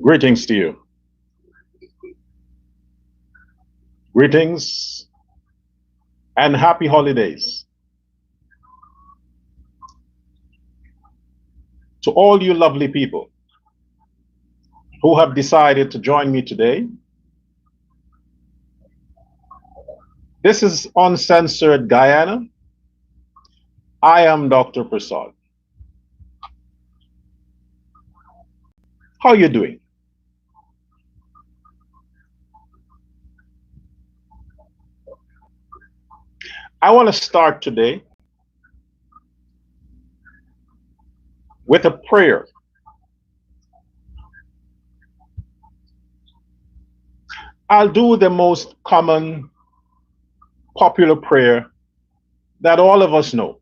Greetings to you. Greetings and happy holidays to all you lovely people who have decided to join me today. This is Uncensored Guyana. I am Dr. Prasad. How are you doing? I want to start today with a prayer. I'll do the most common, popular prayer that all of us know.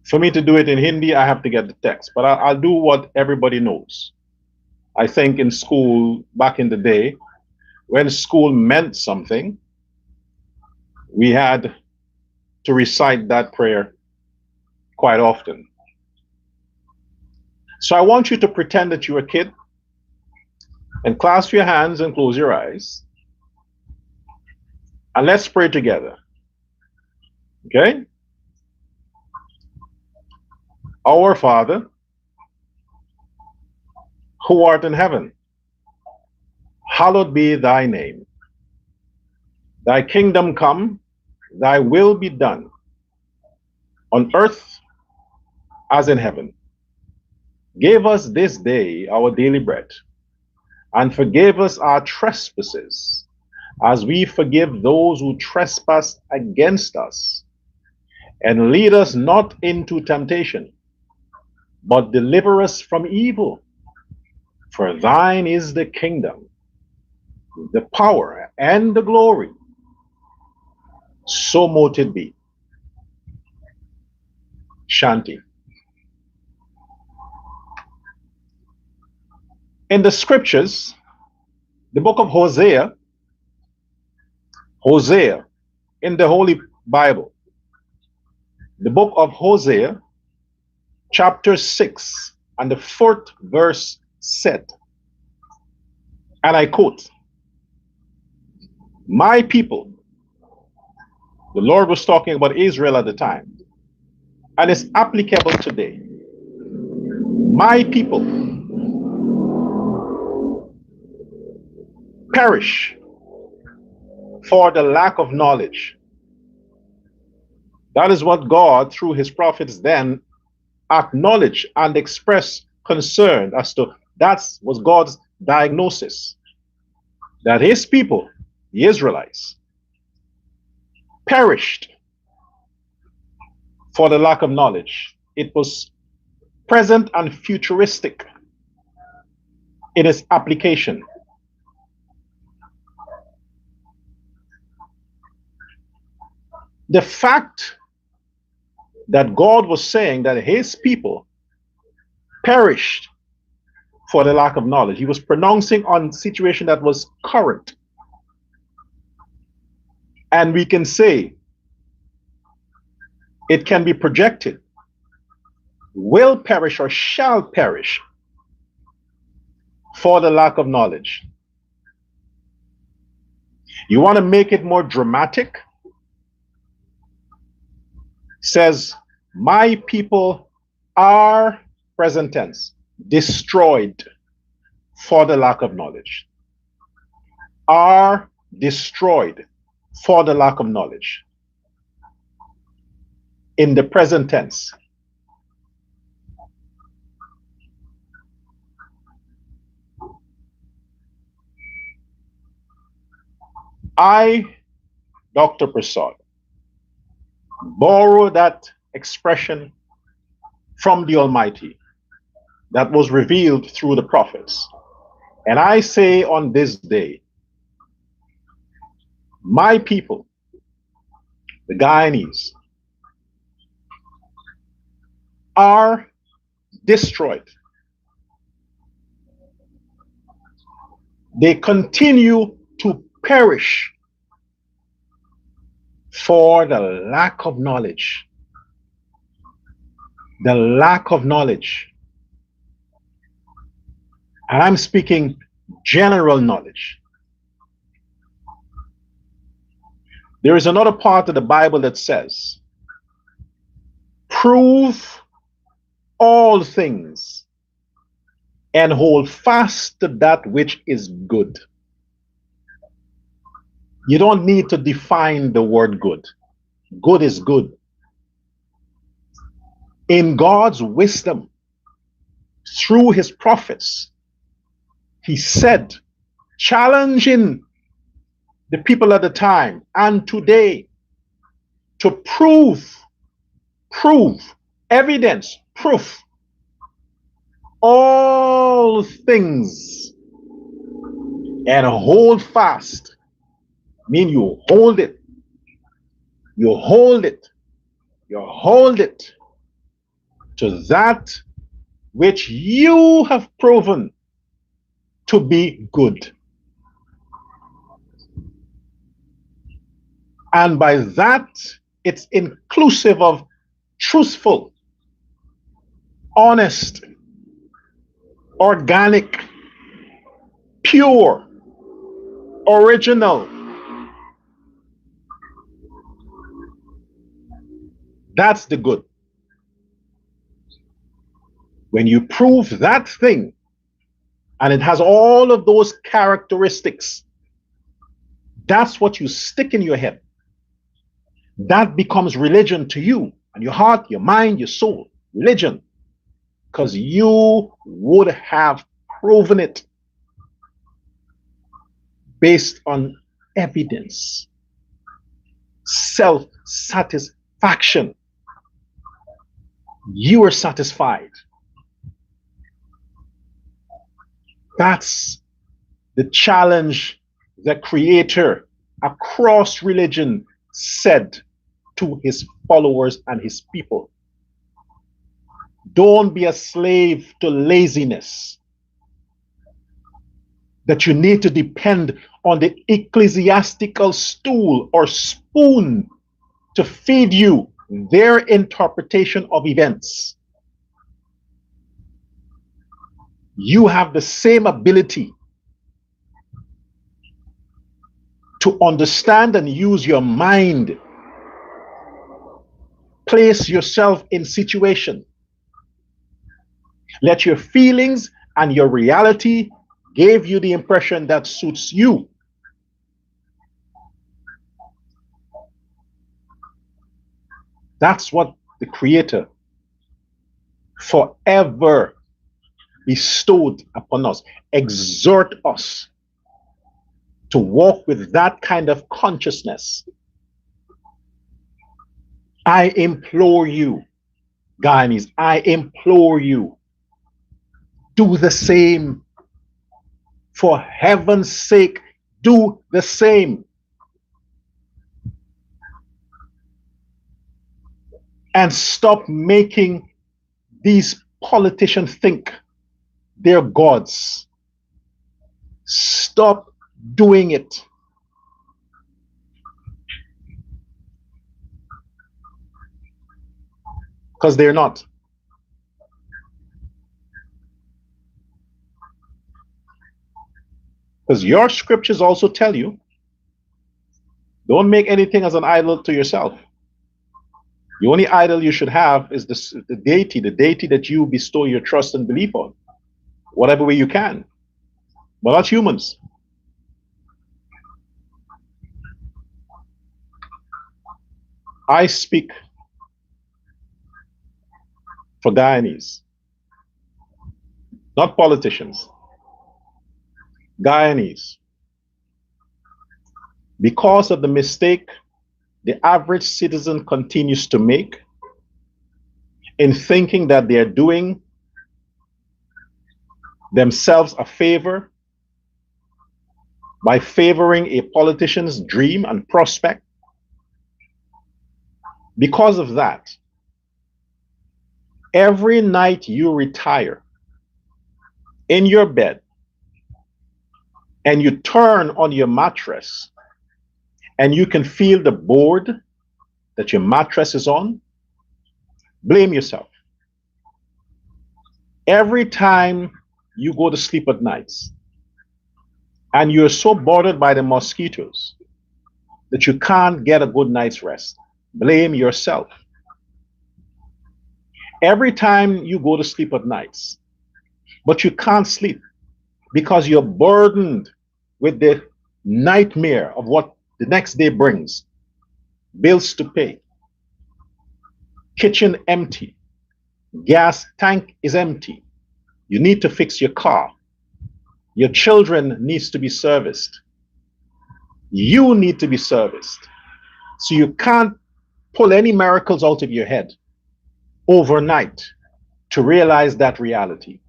For me to do it in Hindi, I have to get the text, but I'll do what everybody knows. I think in school, back in the day, when school meant something, we had to recite that prayer quite often. So I want you to pretend that you're a kid and clasp your hands and close your eyes. And let's pray together. Okay? Our Father, who art in heaven, hallowed be thy name. Thy kingdom come, thy will be done, on earth as in heaven. Give us this day our daily bread, and forgive us our trespasses, as we forgive those who trespass against us. And lead us not into temptation, but deliver us from evil. For thine is the kingdom, the power, and the glory. So mote it be. Shanti. In the scriptures, the book of Hosea in the Holy Bible, the book of Hosea, chapter 6, and the 4th verse said, and I quote, "My people," the Lord was talking about Israel at the time, and it's applicable today. "My people perish for the lack of knowledge." That is what God, through his prophets, then acknowledged and expressed concern as to. That was God's diagnosis, that his people, the Israelites, perished for the lack of knowledge. It was present and futuristic in its application. The fact that God was saying that his people perished for the lack of knowledge, he was pronouncing on a situation that was current. And we can say it can be projected, will perish or shall perish for the lack of knowledge. You want to make it more dramatic? Says, "My people are," present tense, "destroyed for the lack of knowledge." Are destroyed for the lack of knowledge. In the present tense. I, Dr. Prasad, borrow that expression from the Almighty that was revealed through the prophets. And I say on this day, my people, the Guyanese, are destroyed. They continue to perish for the lack of knowledge. The lack of knowledge. And I'm speaking general knowledge. There is another part of the Bible that says, prove all things and hold fast to that which is good. You don't need to define the word good. Good is good. In God's wisdom, through his prophets, he said, challenging the people at the time and today to prove, evidence, proof, all things and hold fast. Mean you hold it, you hold it, you hold it to that which you have proven to be good. And by that, it's inclusive of truthful, honest, organic, pure, original. That's the good. When you prove that thing, and it has all of those characteristics, that's what you stick in your head. That becomes religion to you and your heart, your mind, your soul. Religion. Because you would have proven it based on evidence, self-satisfaction. You are satisfied. That's the challenge the Creator across religion said to his followers and his people. Don't be a slave to laziness, that you need to depend on the ecclesiastical stool or spoon to feed you their interpretation of events. You have the same ability to understand and use your mind. Place yourself in situation. Let your feelings and your reality give you the impression that suits you. That's what the Creator forever bestowed upon us. Exhort us to walk with that kind of consciousness. I implore you, Guyanese, I implore you, do the same. For heaven's sake, do the same. And stop making these politicians think they're gods. Stop doing it. Because they're not. Because your scriptures also tell you, don't make anything as an idol to yourself. The only idol you should have is the deity that you bestow your trust and belief on, whatever way you can. But not humans. I speak for Guyanese, not politicians. Guyanese. Because of the mistake the average citizen continues to make in thinking that they're doing themselves a favor by favoring a politician's dream and prospect. Because of that, every night you retire in your bed and you turn on your mattress and you can feel the board that your mattress is on, blame yourself. Every time you go to sleep at nights and you're so bothered by the mosquitoes that you can't get a good night's rest, blame yourself. Every time you go to sleep at nights, but you can't sleep because you're burdened with the nightmare of what the next day brings, bills to pay, kitchen empty, gas tank is empty, you need to fix your car, your children needs to be serviced, you need to be serviced. So you can't pull any miracles out of your head overnight to realize that reality.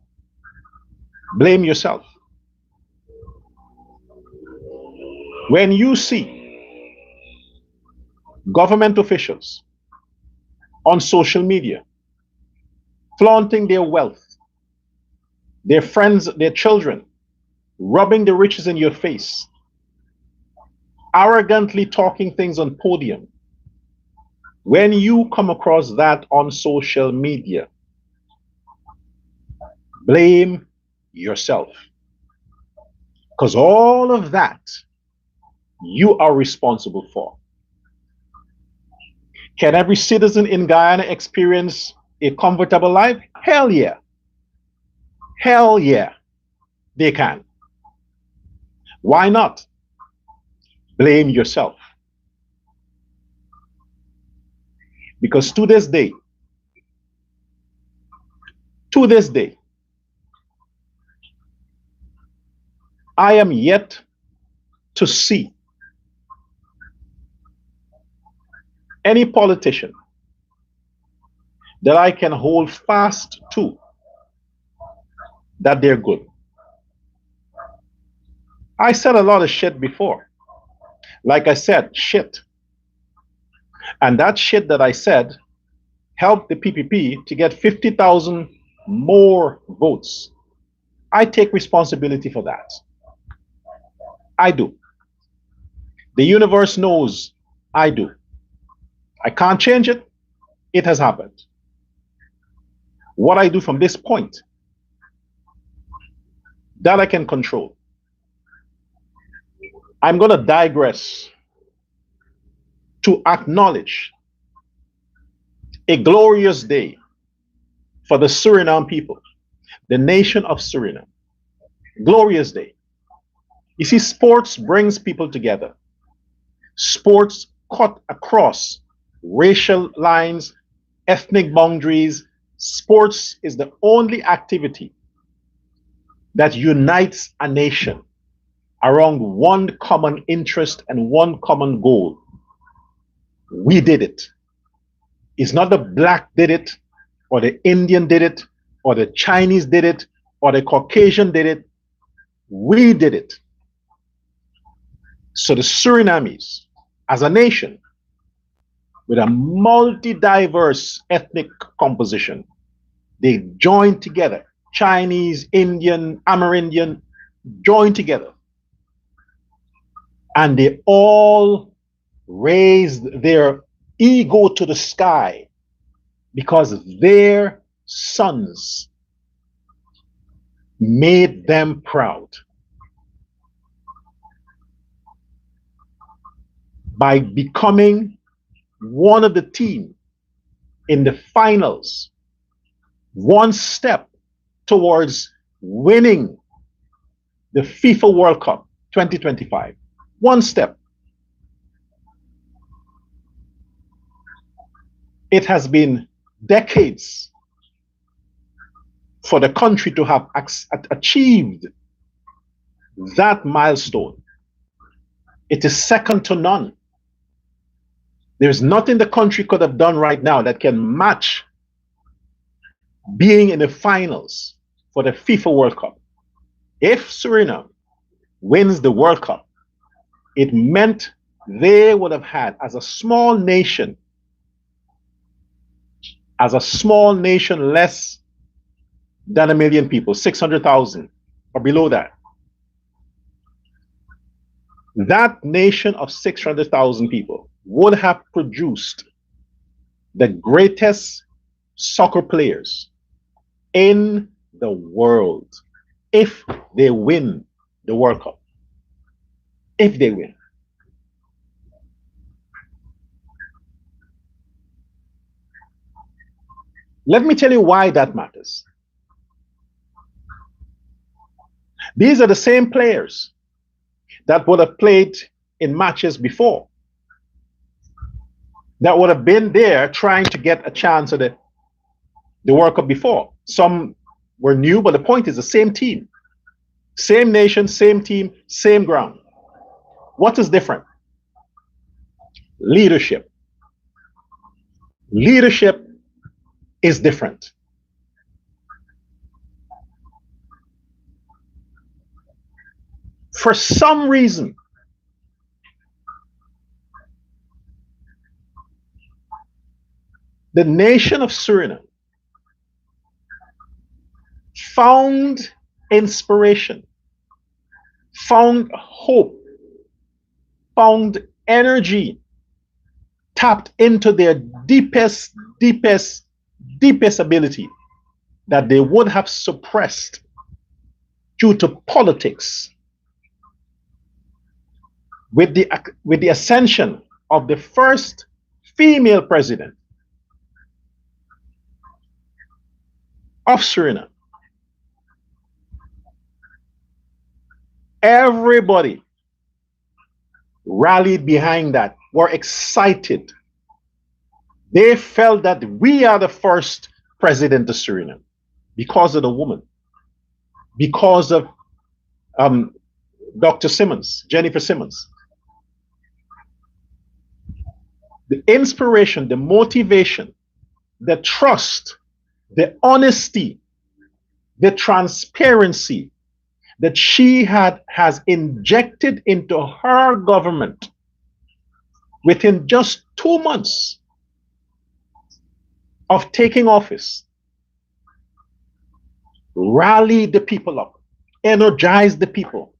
Blame yourself. When you see government officials on social media flaunting their wealth, their friends, their children, rubbing the riches in your face, arrogantly talking things on podium, when you come across that on social media, blame yourself. Because all of that you are responsible for. Can every citizen in Guyana experience a comfortable life? Hell yeah. Hell yeah, they can. Why not? Blame yourself. Because to this day, I am yet to see any politician that I can hold fast to that they're good. I said a lot of shit before. Like I said, shit. And that shit that I said helped the PPP to get 50,000 more votes. I take responsibility for that. I do. The universe knows I do. I can't change it. It has happened. What I do from this point, that I can control. I'm going to digress to acknowledge a glorious day for the Suriname people, the nation of Suriname. Glorious day. You see, sports brings people together. Sports cut across racial lines, ethnic boundaries. Sports is the only activity that unites a nation around one common interest and one common goal. We did it. It's not the black did it, or the Indian did it, or the Chinese did it, or the Caucasian did it. We did it. So the Surinamese, as a nation, with a multi-diverse ethnic composition, they joined together. Chinese, Indian, Amerindian, joined together. And they all raised their ego to the sky because their sons made them proud. By becoming one of the team in the finals, one step towards winning the FIFA World Cup 2025. One step. It has been decades for the country to have achieved that milestone. It is second to none. There's nothing the country could have done right now that can match being in the finals for the FIFA World Cup. If Suriname wins the World Cup, it meant they would have had, as a small nation less than 1 million people, 600,000 or below that. That nation of 600,000 people would have produced the greatest soccer players in the world. if they win the World Cup. If they win. Let me tell you why that matters. These are the same players that would have played in matches before, that would have been there trying to get a chance at the World Cup before. Some were new, but the point is the same team, same nation, same team, same ground. What is different? Leadership. Leadership is different. For some reason, the nation of Suriname found inspiration, found hope, found energy, tapped into their deepest ability that they would have suppressed due to politics. With the ascension of the first female president of Suriname, everybody rallied behind that, were excited. They felt that we are the first president of Suriname because of the woman, because of Dr. Simmons, Jennifer Simmons. The inspiration, the motivation, the trust, the honesty, the transparency that she has injected into her government within just 2 months of taking office rallied the people up, energized the people.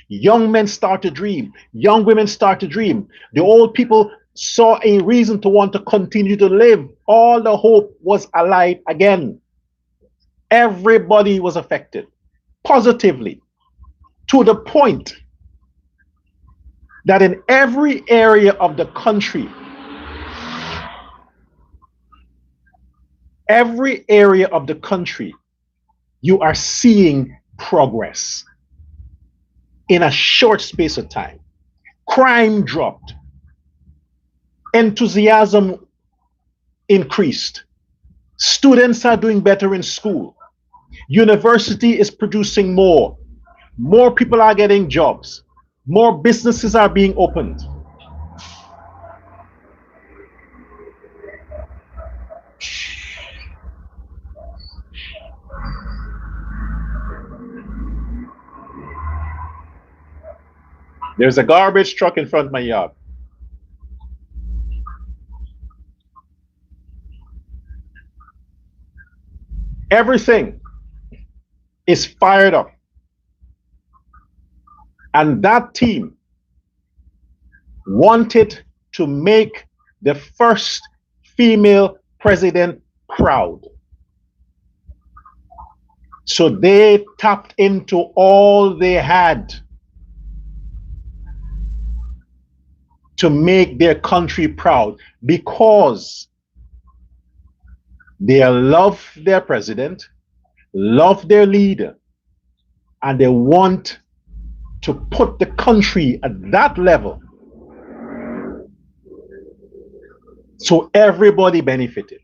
Young men start to dream, young women start to dream. The old people saw a reason to want to continue to live. All the hope was alive again. Everybody was affected positively, to the point that in every area of the country, you are seeing progress in a short space of time. Crime dropped, enthusiasm increased, students are doing better in school, university is producing more people are getting jobs, more businesses are being opened. There's a garbage truck in front of my yard. Everything is fired up. And that team wanted to make the first female president proud. So they tapped into all they had to make their country proud, because they love their president, love their leader, and they want to put the country at that level. So everybody benefited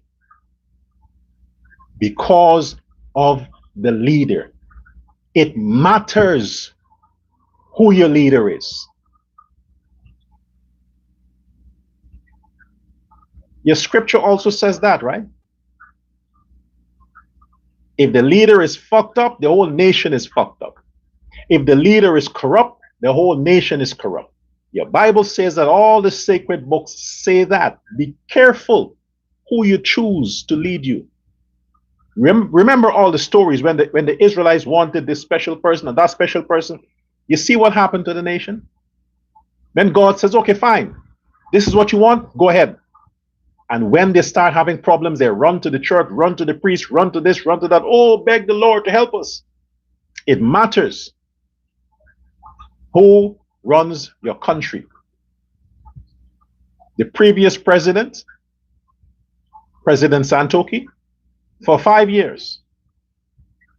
because of the leader. It matters who your leader is. Your scripture also says that, right? If the leader is fucked up, the whole nation is fucked up. If the leader is corrupt, the whole nation is corrupt. Your Bible says that, all the sacred books say that. Be careful who you choose to lead you. Remember all the stories when the Israelites wanted this special person and that special person. You see what happened to the nation? Then God says, okay, fine. This is what you want, go ahead. And when they start having problems, they run to the church, run to the priest, run to this, run to that. Oh, beg the Lord to help us. It matters who runs your country. The previous president, President Santoki, for 5 years,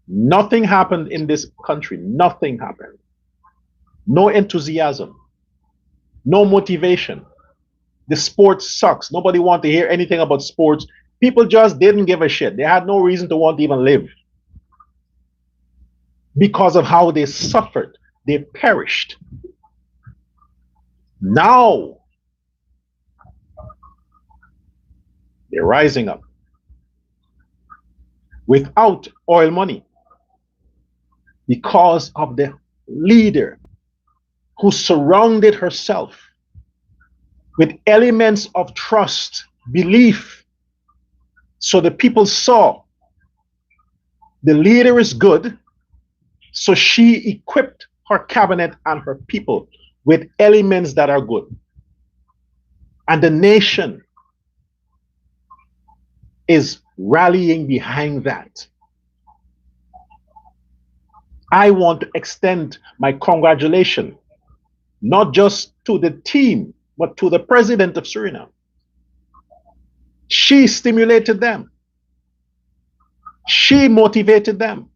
nothing happened in this country. Nothing happened. No enthusiasm, no motivation. The sport sucks. Nobody wanted to hear anything about sports. People just didn't give a shit. They had no reason to want to even live because of how they suffered. They perished. Now they're rising up without oil money because of the leader who surrounded herself with elements of trust, belief. So the people saw the leader is good, so she equipped her cabinet and her people with elements that are good. And the nation is rallying behind that. I want to extend my congratulations, not just to the team, but to the president of Suriname. She stimulated them. She motivated them.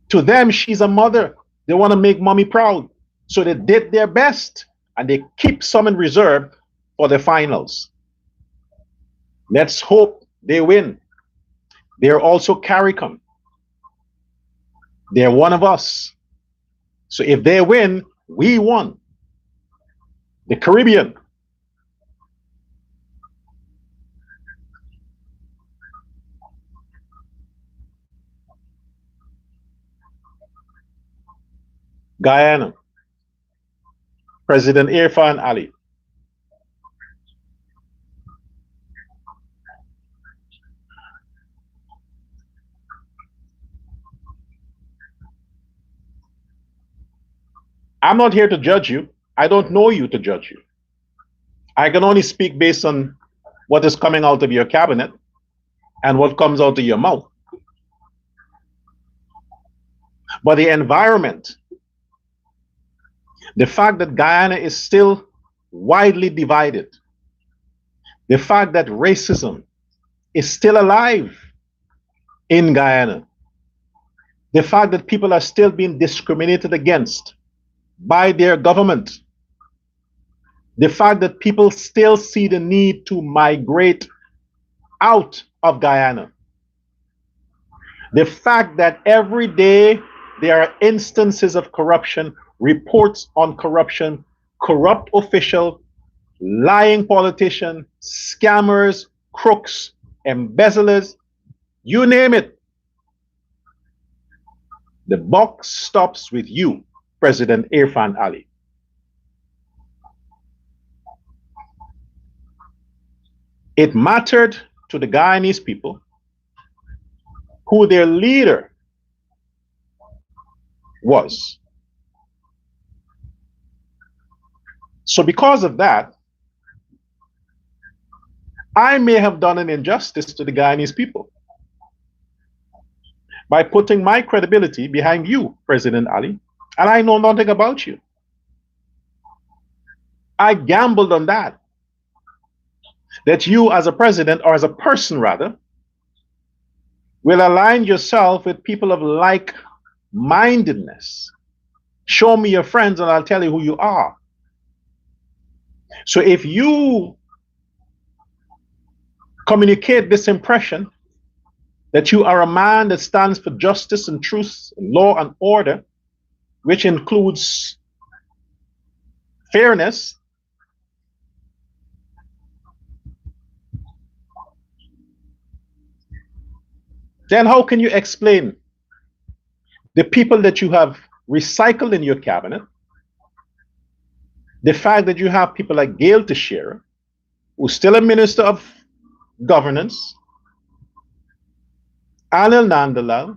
To them, she's a mother. They want to make mommy proud. So they did their best and they keep some in reserve for the finals. Let's hope they win. They're also CARICOM. They're one of us. So if they win, we won. The Caribbean. Guyana. President Irfan Ali. I'm not here to judge you. I don't know you to judge you. I can only speak based on what is coming out of your cabinet and what comes out of your mouth. But the environment, the fact that Guyana is still widely divided, the fact that racism is still alive in Guyana, the fact that people are still being discriminated against by their government, the fact that people still see the need to migrate out of Guyana, the fact that every day there are instances of corruption, reports on corruption, corrupt official, lying politician, scammers, crooks, embezzlers, you name it. The buck stops with you, President Irfan Ali. It mattered to the Guyanese people who their leader was. So because of that, I may have done an injustice to the Guyanese people by putting my credibility behind you, President Ali, and I know nothing about you. I gambled on that you as a president, or as a person rather, will align yourself with people of like-mindedness. Show me your friends and I'll tell you who you are. So if you communicate this impression that you are a man that stands for justice and truth, and law and order, which includes fairness, then how can you explain the people that you have recycled in your cabinet, the fact that you have people like Gail Teixeira, who's still a minister of governance, Anil Nandalal,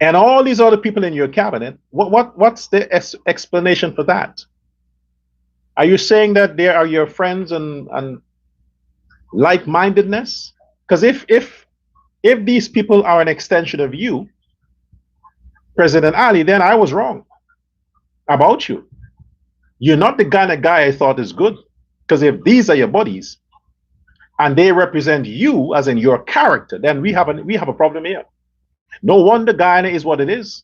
and all these other people in your cabinet? What's the explanation for that? Are you saying that they are your friends and like-mindedness? Because if If these people are an extension of you, President Ali, then I was wrong about you. You're not the kind of guy I thought is good. Because if these are your buddies and they represent you as in your character, then we have a problem here. No wonder Guyana is what it is.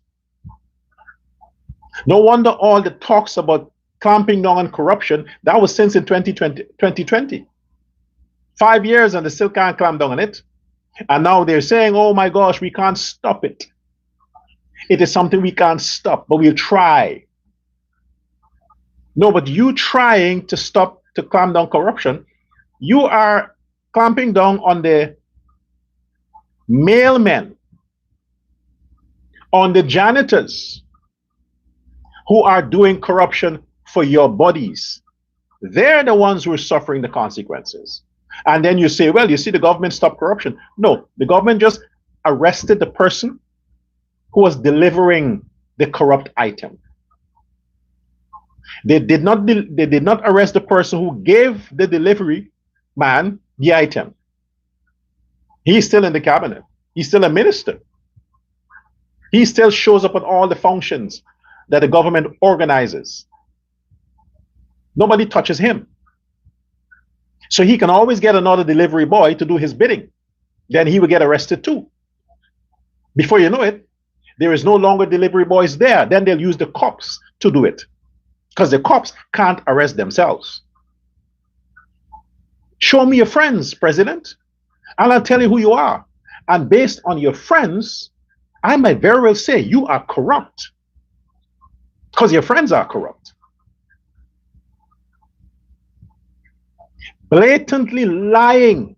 No wonder all the talks about clamping down on corruption, that was since in 2020. 5 years and they still can't clamp down on it. And now they're saying, oh my gosh, we can't stop it. It is something we can't stop, but we'll try. No, but you trying to clamp down corruption, you are clamping down on the mailmen, on the janitors who are doing corruption for your bodies. They're the ones who are suffering the consequences. And then you say, well, you see, the government stopped corruption. No, the government just arrested the person who was delivering the corrupt item. They did not arrest the person who gave the delivery man the item. He's still in the cabinet. He's still a minister. He still shows up at all the functions that the government organizes. Nobody touches him. So he can always get another delivery boy to do his bidding. Then he will get arrested too. Before you know it, there is no longer delivery boys there. Then they'll use the cops to do it. Because the cops can't arrest themselves. Show me your friends, President, and I'll tell you who you are. And based on your friends, I might very well say you are corrupt. Because your friends are corrupt. Blatantly lying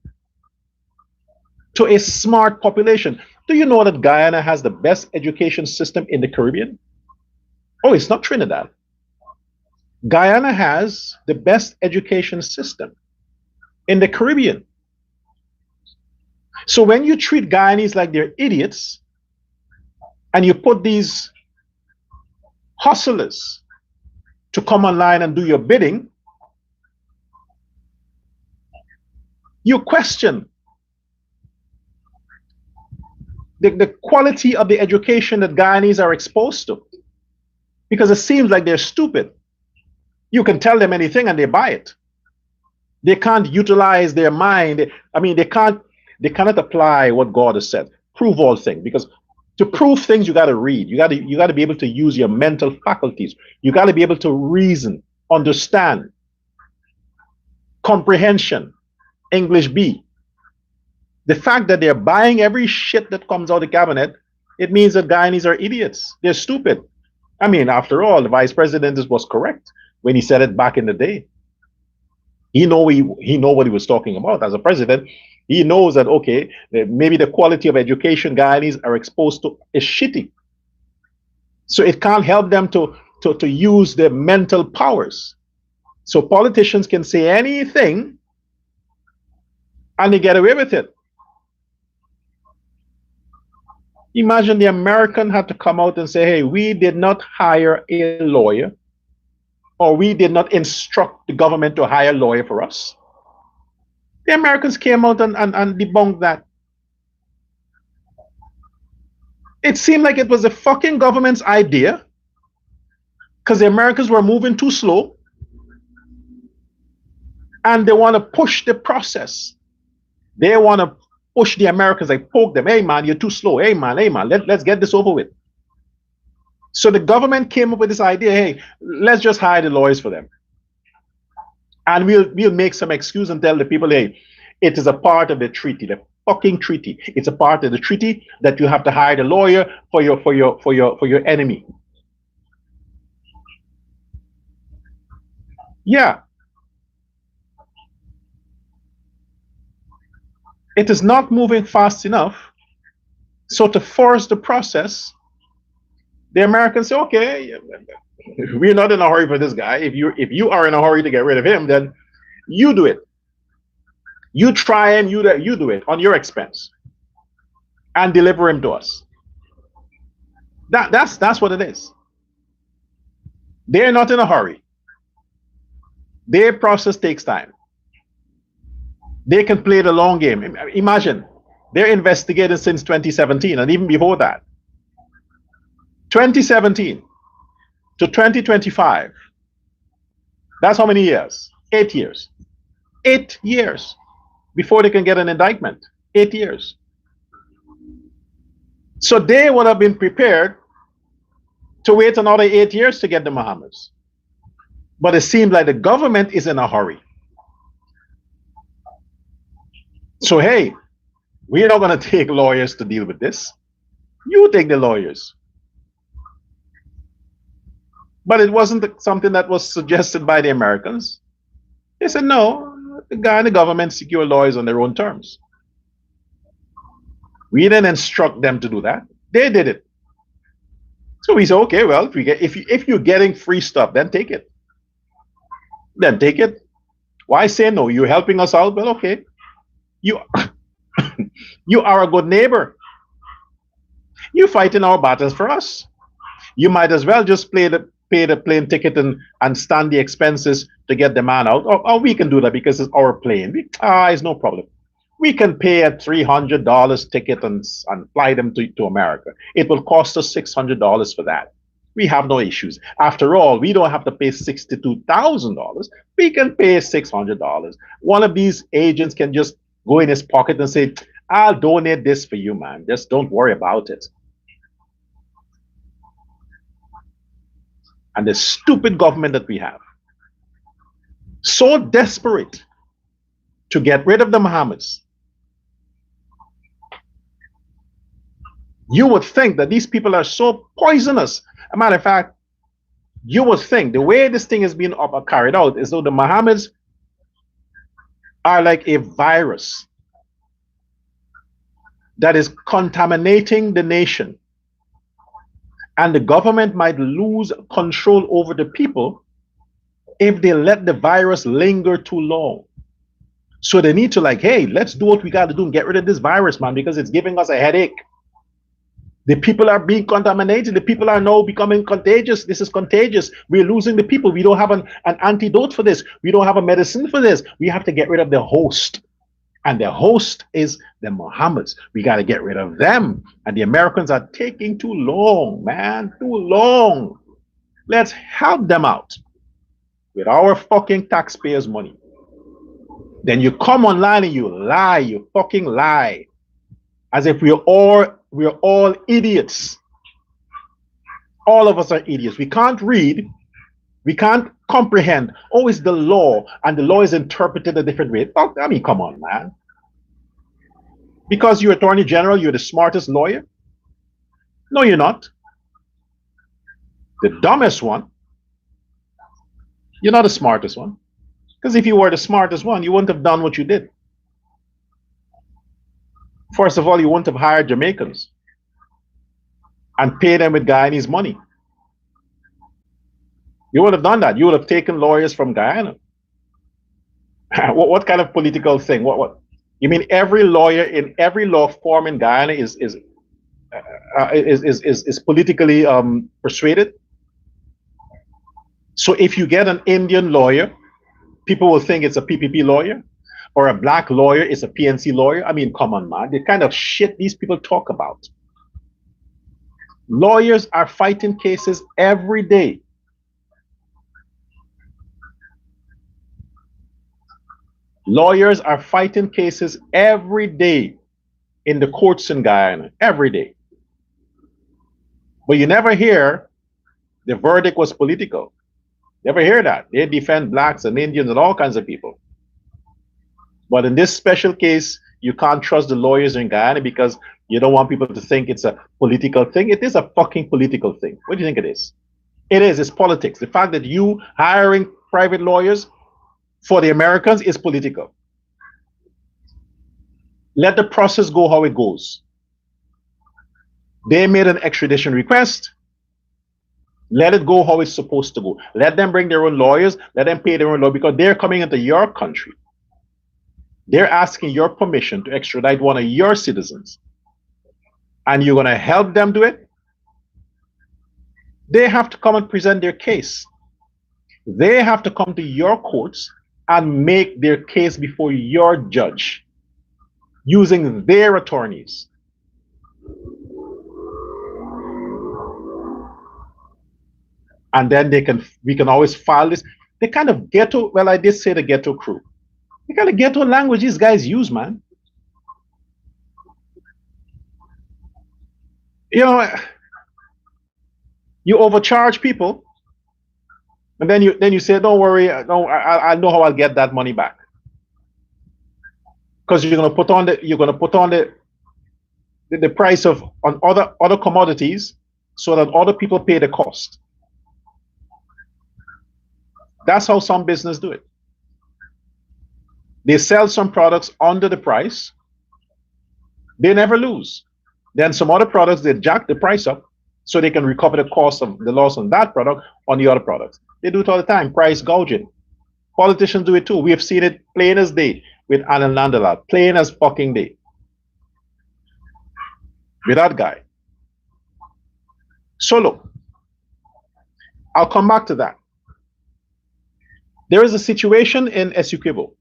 to a smart population. Do you know that Guyana has the best education system in the Caribbean? Oh, it's not Trinidad. Guyana has the best education system in the Caribbean. So when you treat Guyanese like they're idiots, and you put these hustlers to come online and do your bidding, you question the quality of the education that Guyanese are exposed to, because it seems like they're stupid. You can tell them anything and they buy it. They can't utilize their mind. I mean, they cannot apply what God has said. Prove all things, because to prove things you got to read. You got to be able to use your mental faculties. You got to be able to reason, understand, comprehension, English B. The fact that they're buying every shit that comes out of the cabinet, it means that Guyanese are idiots. They're stupid. I mean, after all, the vice president was correct when he said it back in the day. He know what he was talking about. As a president, he knows that, okay, maybe the quality of education Guyanese are exposed to is shitty. So it can't help them to use their mental powers. So politicians can say anything and they get away with it. Imagine the American had to come out and say, hey, we did not hire a lawyer, or we did not instruct the government to hire a lawyer for us. The Americans came out and debunked that. It seemed like it was the fucking government's idea, because the Americans were moving too slow and they want to push the process. They want to push the Americans, like poke them. Hey man, you're too slow. Hey man, let's get this over with. So the government came up with this idea, hey, let's just hire the lawyers for them. And we'll make some excuse and tell the people, hey, it is a part of the treaty, the fucking treaty. It's a part of the treaty that you have to hire the lawyer for your enemy. Yeah. It is not moving fast enough. So to force the process, the Americans say, okay, we're not in a hurry for this guy. If you are in a hurry to get rid of him, then you do it. You try and you do it on your expense and deliver him to us. That's what it is. They're not in a hurry. Their process takes time. They can play the long game. Imagine They're investigating since 2017 and even before that. 2017 to 2025. That's how many years? 8 years. 8 years before they can get an indictment. 8 years. So they would have been prepared to wait another 8 years to get the Bahamas. But it seems like the government is in a hurry. So, hey, we're not going to take lawyers to deal with this. You take the lawyers. But it wasn't something that was suggested by the Americans. They said, no, the Guyana government secure lawyers on their own terms. We didn't instruct them to do that. They did it. So we said, okay, well, if you're getting free stuff, then take it. Then take it. Why say no? You're helping us out. Well, okay. You you are a good neighbor. You're fighting our battles for us. You might as well just pay the plane ticket and stand the expenses to get the man out. Or we can do that because it's our plane. It's no problem. We can pay a $300 ticket and fly them to America. It will cost us $600 for that. We have no issues. After all, we don't have to pay $62,000. We can pay $600. One of these agents can just go in his pocket and say, I'll donate this for you, man. Just don't worry about it. And the stupid government that we have, so desperate to get rid of the Bahamas. You would think that these people are so poisonous. As a matter of fact, you would think the way this thing is being carried out is though the Bahamas are like a virus that is contaminating the nation. And the government might lose control over the people if they let the virus linger too long. So they need to hey, let's do what we got to do and get rid of this virus, man, because it's giving us a headache. The people are being contaminated. The people are now becoming contagious. This is contagious. We're losing the people. We don't have an antidote for this. We don't have a medicine for this. We have to get rid of the host. And the host is the Bahamas. We got to get rid of them. And the Americans are taking too long, man. Too long. Let's help them out with our fucking taxpayers' money. Then you come online and you lie. You fucking lie. As if we're all idiots. All of us are idiots. We can't read. We can't comprehend. Oh, it's the law, and the law is interpreted a different way. Oh, I mean, come on, man. Because you're Attorney General, you're the smartest lawyer? No, you're not. The dumbest one. You're not the smartest one. Because if you were the smartest one, you wouldn't have done what you did. First of all, you wouldn't have hired Jamaicans and paid them with Guyanese money. You would have done that. You would have taken lawyers from Guyana. What kind of political thing? What? You mean every lawyer in every law firm in Guyana is politically persuaded? So if you get an Indian lawyer, people will think it's a PPP lawyer, or a black lawyer is a PNC lawyer. I mean, come on, man. The kind of shit these people talk about. Lawyers are fighting cases every day. Lawyers are fighting cases every day in the courts in Guyana, every day. But you never hear the verdict was political. Never hear that. They defend blacks and Indians and all kinds of people. But in this special case, you can't trust the lawyers in Guyana because you don't want people to think it's a political thing. It is a fucking political thing. What do you think it is? It is. It's politics. The fact that you hiring private lawyers for the Americans is political. Let the process go how it goes. They made an extradition request. Let it go how it's supposed to go. Let them bring their own lawyers. Let them pay their own lawyer because they're coming into your country. They're asking your permission to extradite one of your citizens. And you're going to help them do it? They have to come and present their case. They have to come to your courts and make their case before your judge. using their attorneys. And then we can always file this. The kind of ghetto, well, I did say the ghetto crew. The kind of ghetto language these guys use, man. You know, you overcharge people, and then you say, "Don't worry, no, I know how I'll get that money back." Because you're gonna put on the price of on other commodities, so that other people pay the cost. That's how some business do it. They sell some products under the price. They never lose. Then some other products, they jack the price up so they can recover the cost of the loss on that product on the other products. They do it all the time, price gouging. Politicians do it too. We have seen it plain as day with Anand Nandalal, plain as fucking day. With that guy. So look, I'll come back to that. There is a situation in Essequibo.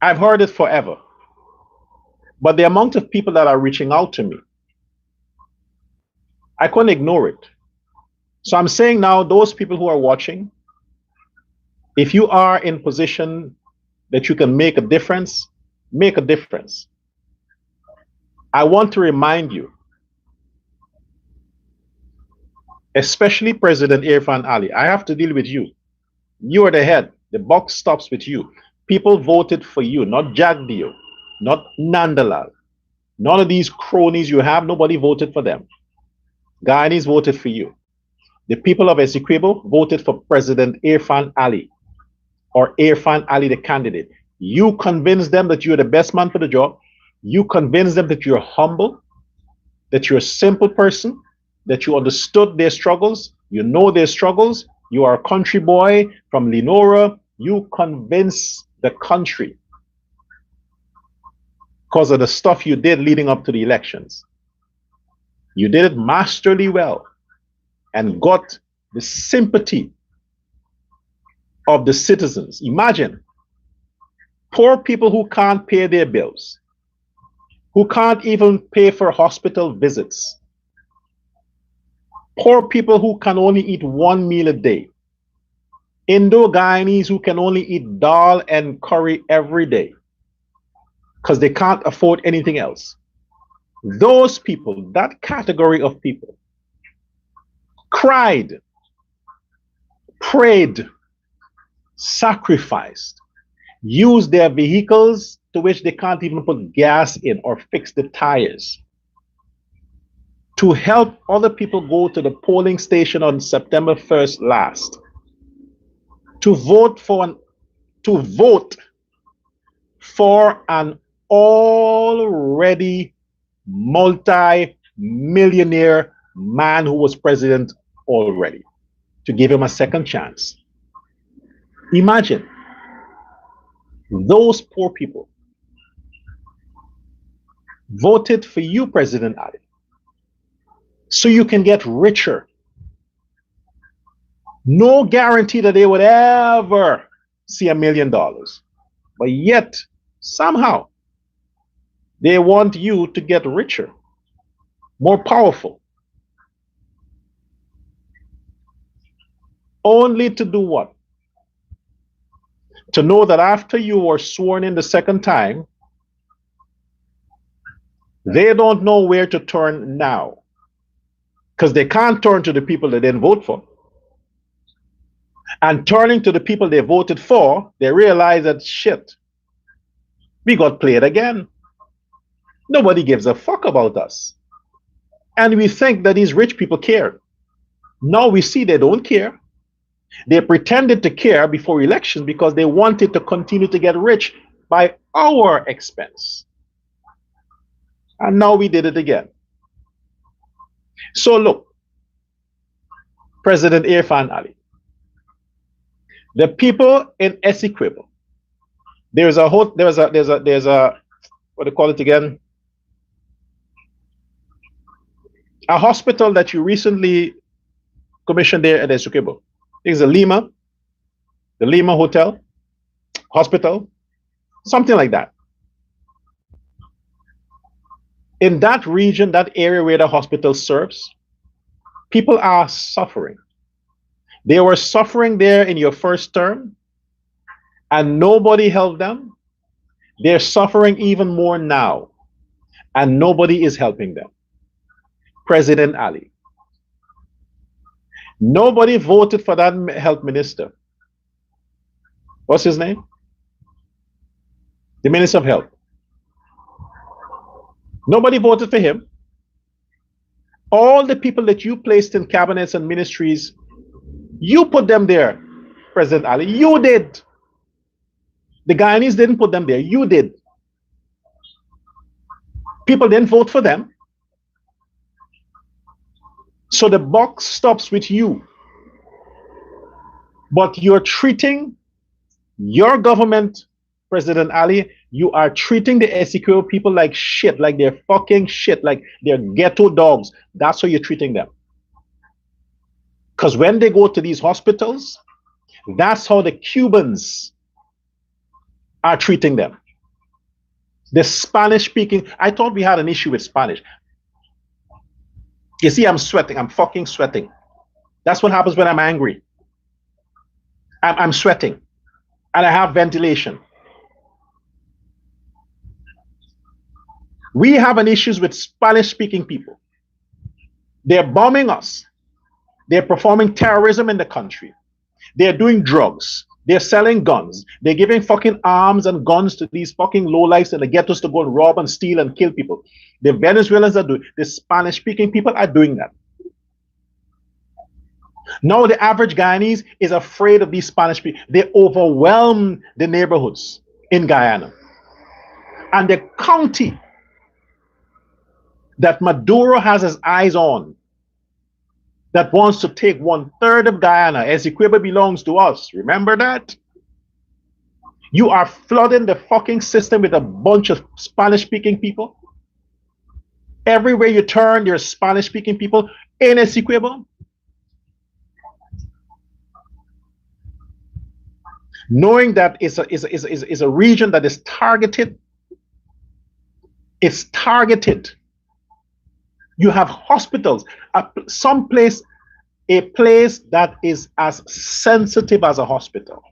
I've heard it forever. But the amount of people that are reaching out to me, I couldn't ignore it. So I'm saying now, those people who are watching, if you are in position that you can make a difference, make a difference. I want to remind you, especially President Irfan Ali, I have to deal with you. You are the head. The buck stops with you. People voted for you, not Jagdeo, not Nandalal. None of these cronies you have, nobody voted for them. Guyanese voted for you. The people of Essequibo voted for President Irfan Ali, or Irfan Ali, the candidate. You convinced them that you're the best man for the job. You convinced them that you're humble, that you're a simple person, that you understood their struggles, you know their struggles. You are a country boy from Lenora. You convinced the country because of the stuff you did leading up to the elections. You did it masterly well and got the sympathy of the citizens. Imagine poor people who can't pay their bills, who can't even pay for hospital visits, poor people who can only eat one meal a day, Indo-Guyanese who can only eat dal and curry every day because they can't afford anything else. Those people, that category of people, cried, prayed, sacrificed, used their vehicles to which they can't even put gas in or fix the tires to help other people go to the polling station on September 1st last to vote for an already multi-millionaire man who was president already, to give him a second chance. Imagine those poor people voted for you, President Ali, so you can get richer. No guarantee that they would ever see $1 million, but yet somehow they want you to get richer, more powerful. Only to do what? To know that after you were sworn in the second time, they don't know where to turn now, because they can't turn to the people they didn't vote for. And turning to the people they voted for, they realize that shit, we got played again. Nobody gives a fuck about us. And we think that these rich people care. Now we see they don't care. They pretended to care before elections because they wanted to continue to get rich by our expense. And now we did it again. So look, President Irfan Ali, the people in Essequibo, there's a what do you call it again? A hospital that you recently commissioned there at Essequibo. It's the Lima Hospital. something like that. In that region, that area where the hospital serves, people are suffering. They were suffering there in your first term, and nobody helped them. They're suffering even more now, and nobody is helping them. President Ali. Nobody voted for that health minister. What's his name? The Minister of Health. Nobody voted for him. All the people that you placed in cabinets and ministries, you put them there, President Ali. You did. The Guyanese didn't put them there. You did. People didn't vote for them. So the buck stops with you. But you're treating your government, President Ali, you are treating the Essequibo people like shit, like they're fucking shit, like they're ghetto dogs. That's how you're treating them. Because when they go to these hospitals, that's how the Cubans are treating them. The Spanish speaking, I thought we had an issue with Spanish. You see, I'm sweating. I'm fucking sweating. That's what happens when I'm angry. I'm sweating. And I have ventilation. We have an issue with Spanish speaking people. They're bombing us. They're performing terrorism in the country. They're doing drugs. They're selling guns. They're giving fucking arms and guns to these fucking lowlifes in the ghettos to go and rob and steal and kill people. The Venezuelans are doing, the Spanish speaking people are doing that. Now the average Guyanese is afraid of these Spanish people. They overwhelm the neighborhoods in Guyana. And the county that Maduro has his eyes on, that wants to take 1/3 of Guyana, Essequibo belongs to us. Remember that? You are flooding the fucking system with a bunch of Spanish-speaking people. Everywhere you turn, there's Spanish-speaking people in Essequibo. Knowing that it's a region that is targeted. It's targeted. You have hospitals, a place that is as sensitive as a hospital,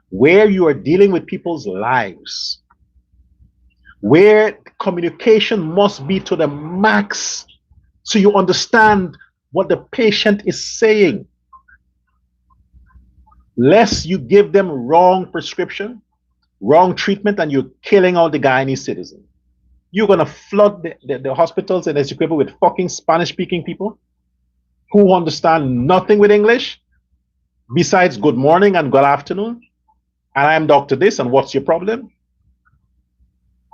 where you are dealing with people's lives, where communication must be to the max, so you understand what the patient is saying, lest you give them wrong prescription, wrong treatment, and you're killing all the Guyanese citizens. You're going to flood the hospitals in Essequibo with fucking Spanish-speaking people who understand nothing with English besides good morning and good afternoon. And I'm Dr. This, and what's your problem?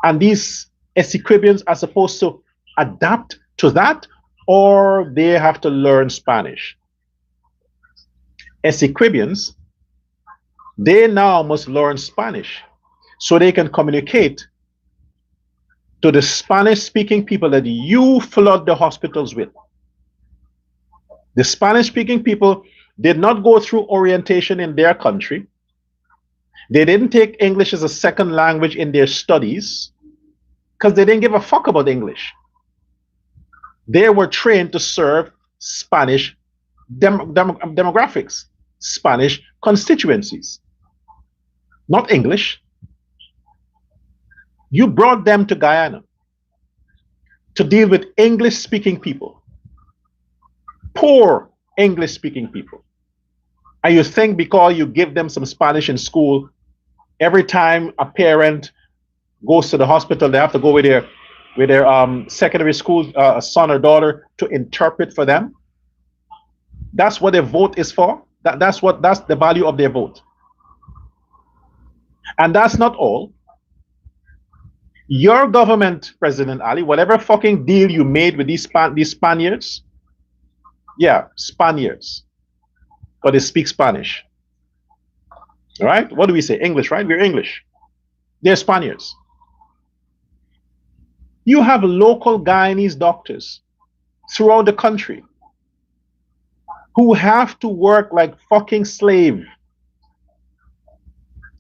And these Essequibians are supposed to adapt to that, or they have to learn Spanish. Essequibians, they now must learn Spanish so they can communicate to the Spanish-speaking people that you flood the hospitals with. The Spanish-speaking people did not go through orientation in their country. They didn't take English as a second language in their studies because they didn't give a fuck about English. They were trained to serve Spanish demographics, Spanish constituencies, not English. You brought them to Guyana to deal with English-speaking people, poor English-speaking people. And you think because you give them some Spanish in school, every time a parent goes to the hospital, they have to go with their secondary school son or daughter to interpret for them? That's what their vote is for. That's the value of their vote. And that's not all. Your government, President Ali, whatever fucking deal you made with these Spaniards, yeah, Spaniards, but they speak Spanish. All right? What do we say? English, right? We're English. They're Spaniards. You have local Guyanese doctors throughout the country who have to work like fucking slave,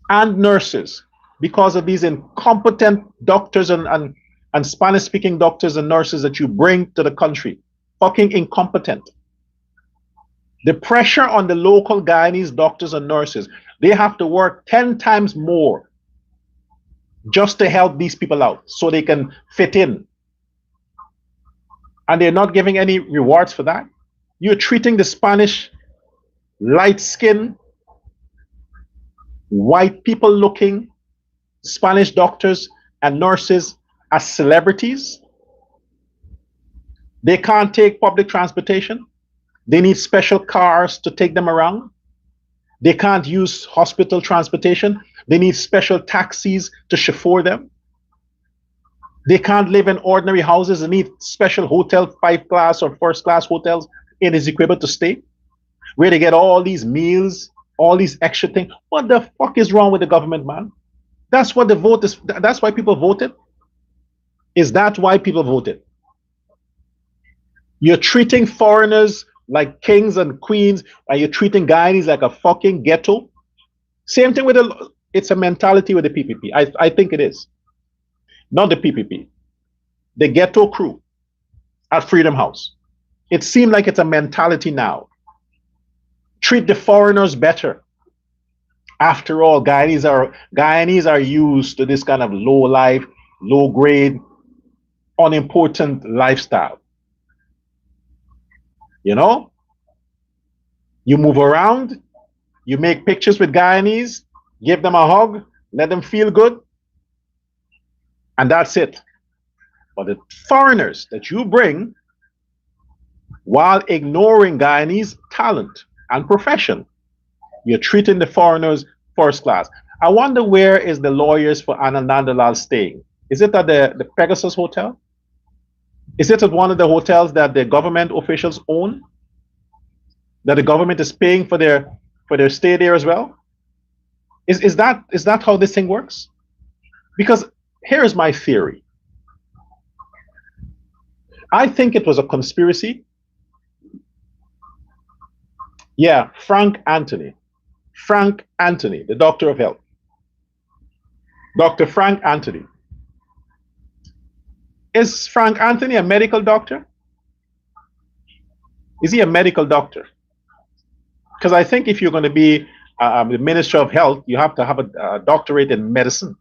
and nurses. because of these incompetent doctors and Spanish speaking doctors and nurses that you bring to the country. Fucking incompetent. The pressure on the local Guyanese doctors and nurses, they have to work 10 times more just to help these people out so they can fit in. And they're not giving any rewards for that. You're treating the Spanish light skin, white people looking Spanish doctors and nurses as celebrities. They can't take public transportation. They need special cars to take them around. They can't use hospital transportation. They need special taxis to chauffeur them. They can't live in ordinary houses. They need special hotel, 5-class or 1st-class hotels in Ezequiel to stay, where they get all these meals, all these extra things. What the fuck is wrong with the government, man? That's what the vote is. That's why people voted. Is that why people voted? You're treating foreigners like kings and queens, and you're treating Guyanese like a fucking ghetto. Same thing with it's a mentality with the PPP. I think it is. Not the PPP. The ghetto crew at Freedom House. It seemed like it's a mentality now. Treat the foreigners better. After all, Guyanese are used to this kind of low life, low grade, unimportant lifestyle. You know, you move around, you make pictures with Guyanese, give them a hug, let them feel good, and that's it. But the foreigners that you bring, while ignoring Guyanese talent and profession, you're treating the foreigners first class. I wonder where is the lawyers for Anandandalal staying? Is it at the Pegasus Hotel? Is it at one of the hotels that the government officials own? That the government is paying for their stay there as well? Is that how this thing works? Because here is my theory. I think it was a conspiracy. Yeah, Frank Anthony, the doctor of health. Dr. Frank Anthony. Is Frank Anthony a medical doctor? Is he a medical doctor? Because I think if you're going to be the Minister of Health, you have to have a doctorate in medicine,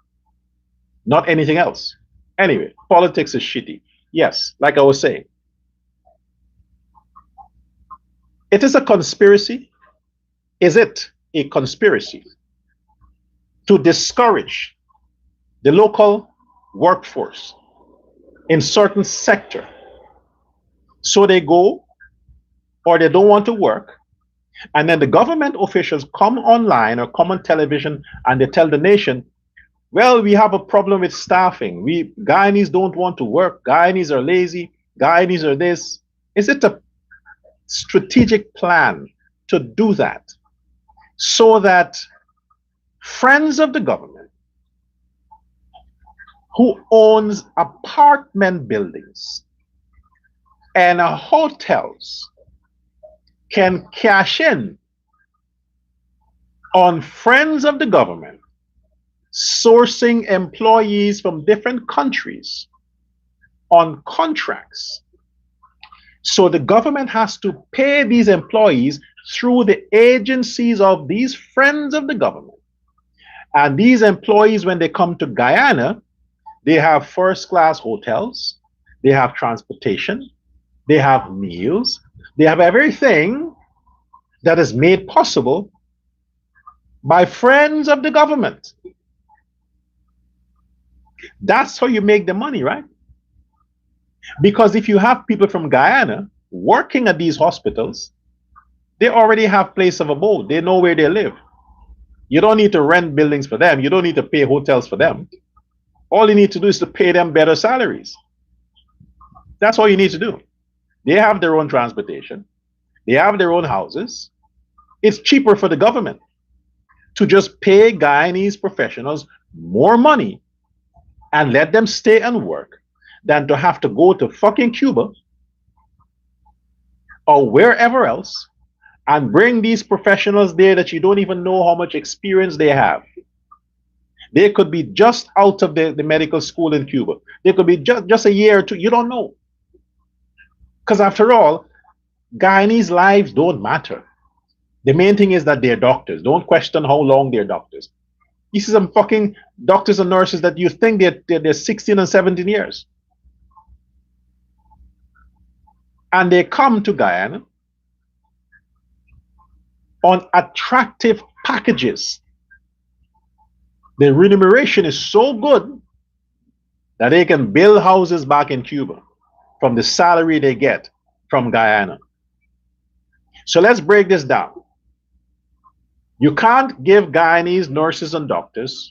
not anything else. Anyway, politics is shitty. Yes, like I was saying. It is a conspiracy. Is it a conspiracy to discourage the local workforce in certain sector so they go or they don't want to work, and then the government officials come online or come on television and they tell the nation, well, we have a problem with staffing. Guyanese don't want to work. Guyanese are lazy. Guyanese are this. Is it a strategic plan to do that so that friends of the government who owns apartment buildings and hotels can cash in on friends of the government sourcing employees from different countries on contracts? So the government has to pay these employees through the agencies of these friends of the government. And these employees, when they come to Guyana, they have first-class hotels, they have transportation, they have meals, they have everything that is made possible by friends of the government. That's how you make the money, right? Because if you have people from Guyana working at these hospitals, they already have place of abode. They know where they live. You don't need to rent buildings for them. You don't need to pay hotels for them. All you need to do is to pay them better salaries. That's all you need to do. They have their own transportation. They have their own houses. It's cheaper for the government to just pay Guyanese professionals more money and let them stay and work than to have to go to fucking Cuba or wherever else and bring these professionals there that you don't even know how much experience they have. They could be just out of the medical school in Cuba. They could be just a year or two. You don't know. Because after all, Guyanese lives don't matter. The main thing is that they're doctors. Don't question how long they're doctors. You see some fucking doctors and nurses that you think they're 16 and 17 years. And they come to Guyana on attractive packages. The remuneration is so good that they can build houses back in Cuba from the salary they get from Guyana. So let's break this down. You can't give Guyanese nurses and doctors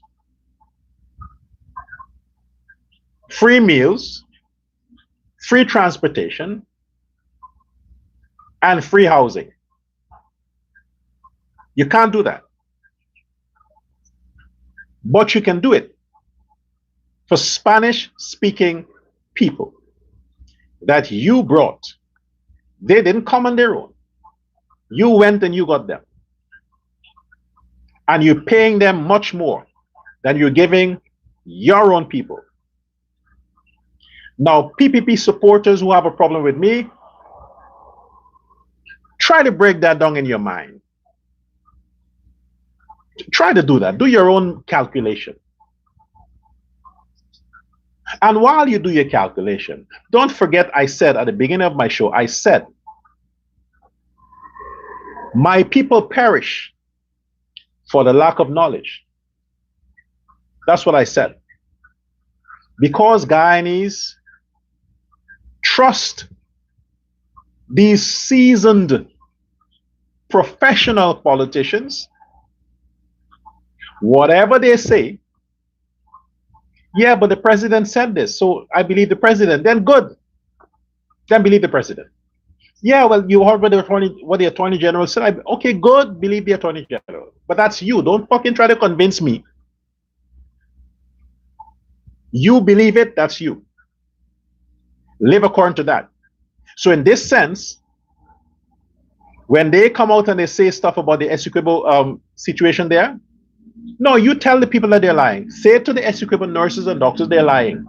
free meals, free transportation, and free housing. You can't do that. But you can do it for Spanish-speaking people that you brought. They didn't come on their own. You went and you got them. And you're paying them much more than you're giving your own people. Now, PPP supporters who have a problem with me, try to break that down in your mind. Try to do that. Do your own calculation. And while you do your calculation, don't forget I said at the beginning of my show, I said, my people perish for the lack of knowledge. That's what I said. Because Guyanese trust these seasoned professional politicians, whatever they say, yeah, but the president said this, so I believe the president, then good. Then believe the president. Yeah, well, you heard what the attorney general said. Okay, good, believe the attorney general. But that's you. Don't fucking try to convince me. You believe it, that's you. Live according to that. So in this sense, when they come out and they say stuff about the Essequibo situation there, no, you tell the people that they're lying. Say to the Essequibo nurses and doctors they're lying.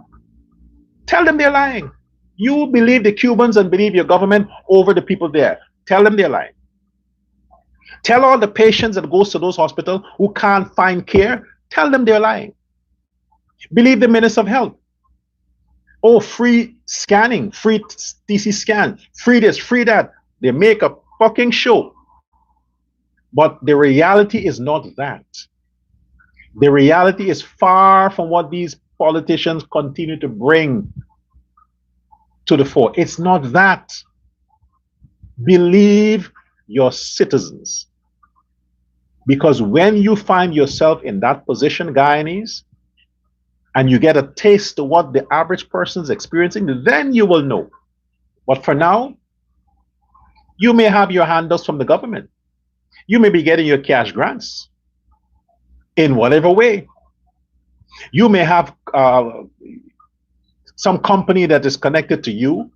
Tell them they're lying. You believe the Cubans and believe your government over the people there. Tell them they're lying. Tell all the patients that goes to those hospitals who can't find care, tell them they're lying. Believe the Minister of Health. Oh, free scanning, free TC scan, free this, free that. They make a fucking show. But the reality is not that. The reality is far from what these politicians continue to bring to the fore. It's not that. Believe your citizens. Because when you find yourself in that position, Guyanese, and you get a taste of what the average person is experiencing, then you will know. But for now, you may have your handouts from the government. You may be getting your cash grants in whatever way. You may have some company that is connected to you.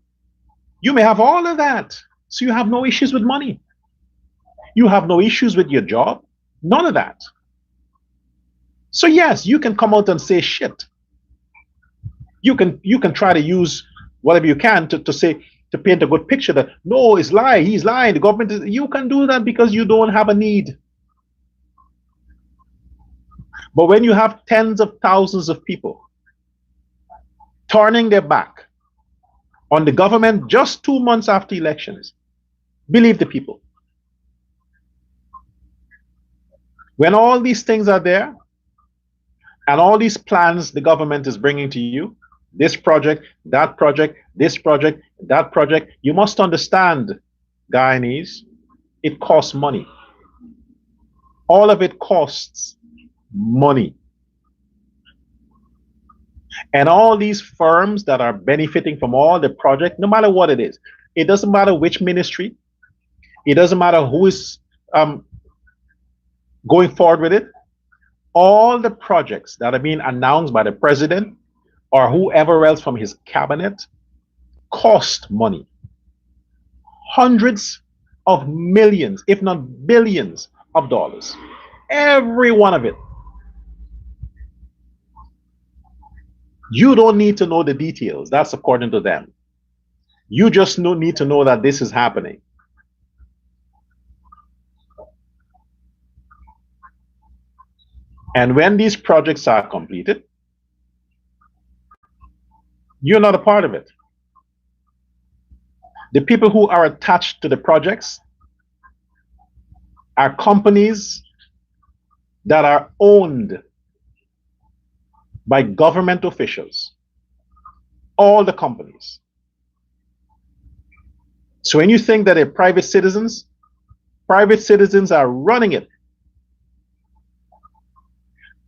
You may have all of that. So you have no issues with money. You have no issues with your job. None of that. So yes, you can come out and say shit. You can try to use whatever you can to paint a good picture that no, he's lying, the government is, you can do that because you don't have a need. But when you have tens of thousands of people turning their back on the government just 2 months after elections, believe the people. When all these things are there, and all these plans the government is bringing to you, this project, that project, this project, that project, you must understand, Guyanese, it costs money. All of it costs money. And all these firms that are benefiting from all the project, no matter what it is, it doesn't matter which ministry, it doesn't matter who is going forward with it, all the projects that are being announced by the president or whoever else from his cabinet cost money. Hundreds of millions, if not billions of dollars. Every one of it. You don't need to know the details. That's according to them. You just need to know that this is happening. And when these projects are completed, you're not a part of it. The people who are attached to the projects are companies that are owned by government officials. All the companies. So when you think that they're private citizens are running it.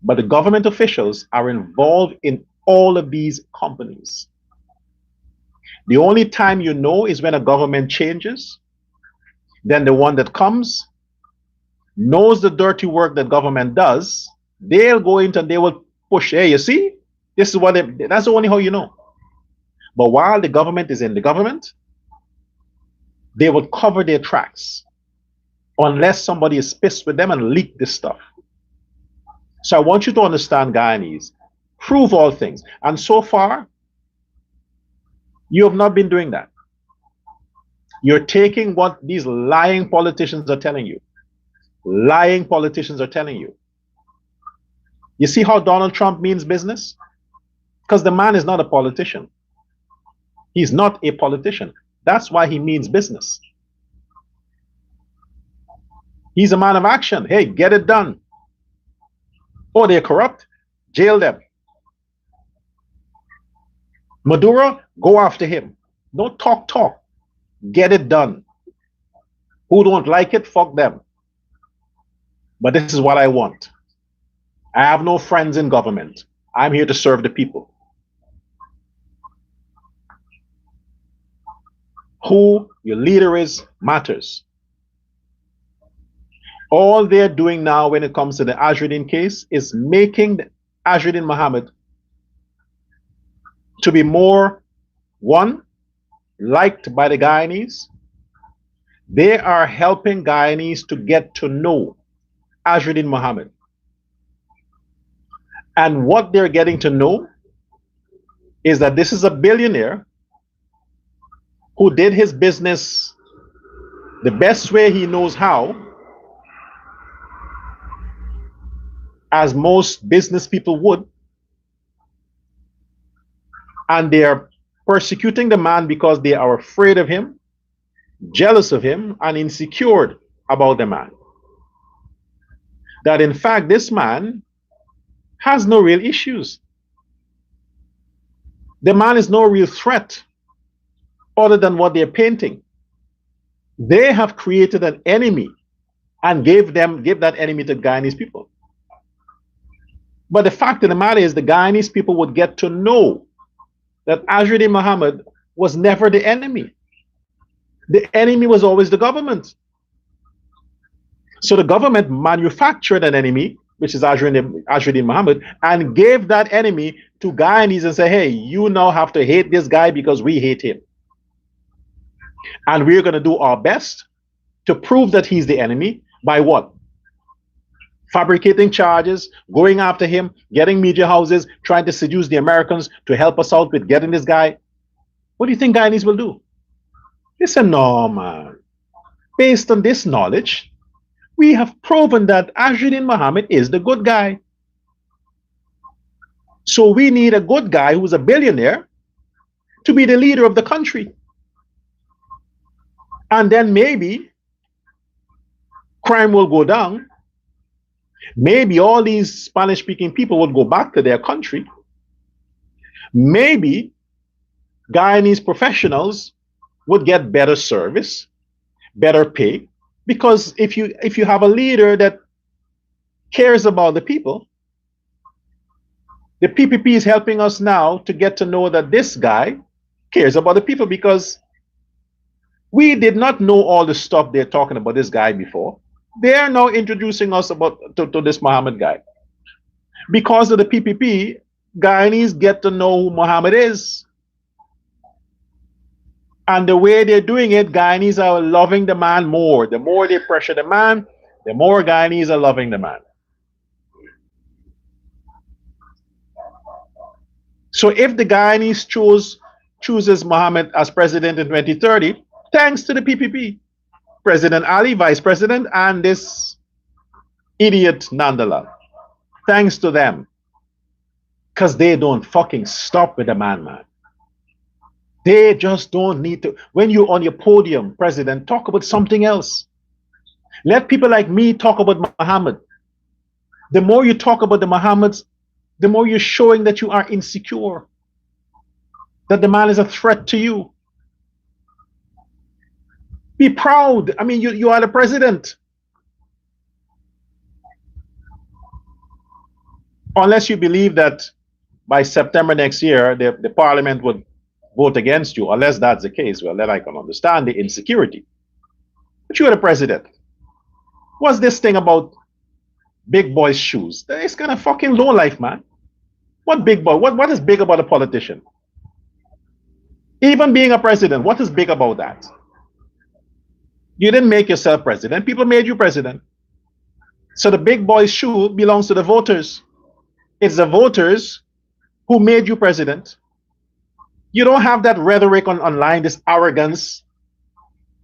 But the government officials are involved in all of these companies. The only time you know is when a government changes. Then the one that comes knows the dirty work that government does. They'll go into and they will push. Hey, you see, this is what that's the only how you know. But while the government is in the government, they will cover their tracks unless somebody is pissed with them and leak this stuff. So I want you to understand, Guyanese, prove all things. And so far, you have not been doing that. You're taking what these lying politicians are telling you. Lying politicians are telling you. You see how Donald Trump means business? Because the man is not a politician. He's not a politician. That's why he means business. He's a man of action. Hey, get it done. Oh, they're corrupt? Jail them. Maduro, go after him. Don't talk. Get it done. Who don't like it, fuck them. But this is what I want. I have no friends in government. I'm here to serve the people. Who your leader is matters. All they're doing now when it comes to the Azriddin case is making Azriddin Mohammed to be more, one, liked by the Guyanese. They are helping Guyanese to get to know Azriddin Mohammed. And what they're getting to know is that this is a billionaire who did his business the best way he knows how, as most business people would, and they are persecuting the man because they are afraid of him, jealous of him, and insecure about the man. That in fact, this man has no real issues. The man is no real threat other than what they're painting. They have created an enemy and gave that enemy to Guyanese people. But the fact of the matter is the Guyanese people would get to know that Azriddin Mohammed was never the enemy. The enemy was always the government. So the government manufactured an enemy, which is Azriddin Mohammed, and gave that enemy to Guyanese and say, hey, you now have to hate this guy because we hate him. And we're going to do our best to prove that he's the enemy by what? Fabricating charges, going after him, getting media houses, trying to seduce the Americans to help us out with getting this guy. What do you think Guyanese will do? They say, no, man. Based on this knowledge, we have proven that Azriddin Mohammed is the good guy. So we need a good guy who's a billionaire to be the leader of the country. And then maybe crime will go down. Maybe all these Spanish-speaking people would go back to their country. Maybe Guyanese professionals would get better service, better pay. Because if you have a leader that cares about the people, the PPP is helping us now to get to know that this guy cares about the people, because we did not know all the stuff they're talking about this guy before. They are now introducing us to this Mohammed guy. Because of the PPP, Guyanese get to know who Mohammed is. And the way they're doing it, Guyanese are loving the man more. The more they pressure the man, the more Guyanese are loving the man. So if the Guyanese chooses Mohammed as president in 2030, thanks to the PPP, President Ali, vice president, and this idiot Nandala, thanks to them, because they don't fucking stop with the man. They just don't need to. When you're on your podium, president, talk about something else. Let people like me talk about Muhammad. The more you talk about the Muhammads, the more you're showing that you are insecure, that the man is a threat to you. Be proud. I mean, you are the president. Unless you believe that by September next year, the parliament would vote against you, unless that's the case, well, then I can understand the insecurity. But you're the president. What's this thing about big boy's shoes? It's kind of fucking low life, man. What big boy? What is big about a politician? Even being a president, what is big about that? You didn't make yourself president. People made you president. So the big boy's shoe belongs to the voters. It's the voters who made you president. You don't have that rhetoric online, this arrogance.